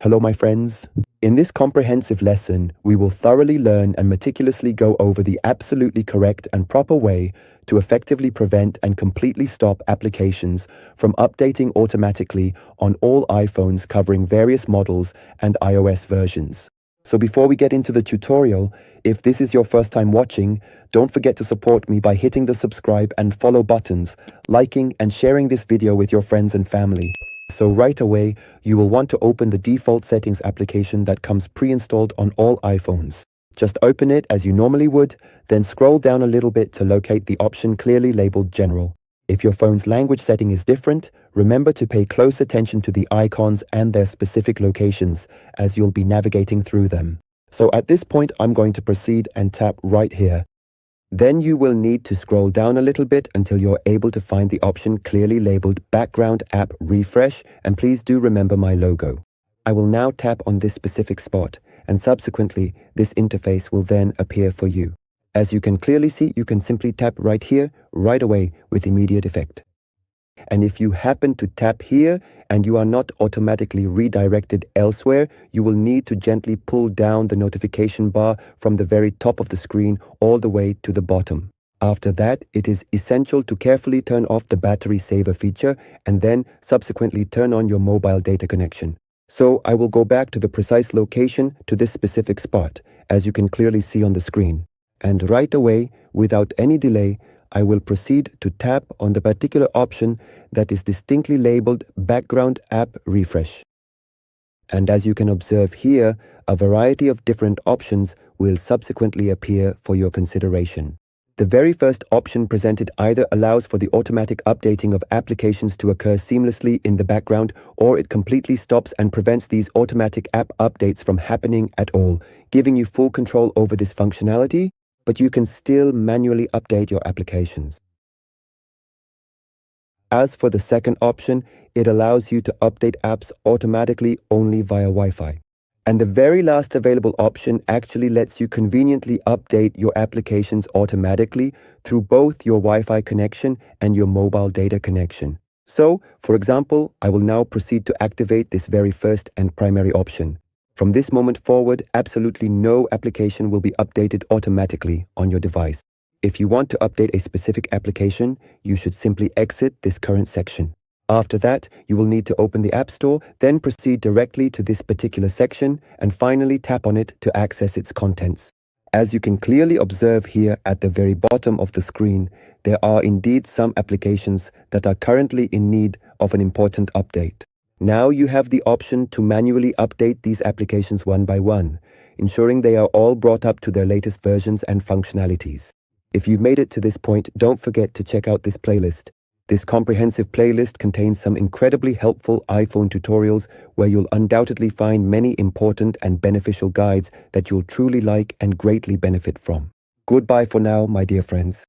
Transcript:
Hello, my friends. In this comprehensive lesson, we will thoroughly learn and meticulously go over the absolutely correct and proper way to effectively prevent and completely stop applications from updating automatically on all iPhones covering various models and iOS versions. So before we get into the tutorial, if this is your first time watching, don't forget to support me by hitting the subscribe and follow buttons, liking and sharing this video with your friends and family. So right away, you will want to open the default settings application that comes pre-installed on all iPhones. Just open it as you normally would, then scroll down a little bit to locate the option clearly labeled General. If your phone's language setting is different, remember to pay close attention to the icons and their specific locations as you'll be navigating through them. So at this point, I'm going to proceed and tap right here. Then you will need to scroll down a little bit until you're able to find the option clearly labeled Background App Refresh, and please do remember my logo. I will now tap on this specific spot, and subsequently this interface will then appear for you. As you can clearly see, you can simply tap right here, right away with immediate effect. And if you happen to tap here and you are not automatically redirected elsewhere, you will need to gently pull down the notification bar from the very top of the screen all the way to the bottom. After that, it is essential to carefully turn off the battery saver feature and then subsequently turn on your mobile data connection. So I will go back to the precise location to this specific spot, as you can clearly see on the screen. And right away, without any delay, I will proceed to tap on the particular option that is distinctly labeled Background App Refresh. And as you can observe here, a variety of different options will subsequently appear for your consideration. The very first option presented either allows for the automatic updating of applications to occur seamlessly in the background, or it completely stops and prevents these automatic app updates from happening at all, giving you full control over this functionality, but you can still manually update your applications. As for the second option, it allows you to update apps automatically only via Wi-Fi. And the very last available option actually lets you conveniently update your applications automatically through both your Wi-Fi connection and your mobile data connection. So, for example, I will now proceed to activate this very first and primary option. From this moment forward, absolutely no application will be updated automatically on your device. If you want to update a specific application, you should simply exit this current section. After that, you will need to open the App Store, then proceed directly to this particular section, and finally tap on it to access its contents. As you can clearly observe here at the very bottom of the screen, there are indeed some applications that are currently in need of an important update. Now you have the option to manually update these applications one by one, ensuring they are all brought up to their latest versions and functionalities. If you've made it to this point, don't forget to check out this playlist. This comprehensive playlist contains some incredibly helpful iPhone tutorials where you'll undoubtedly find many important and beneficial guides that you'll truly like and greatly benefit from. Goodbye for now, my dear friends.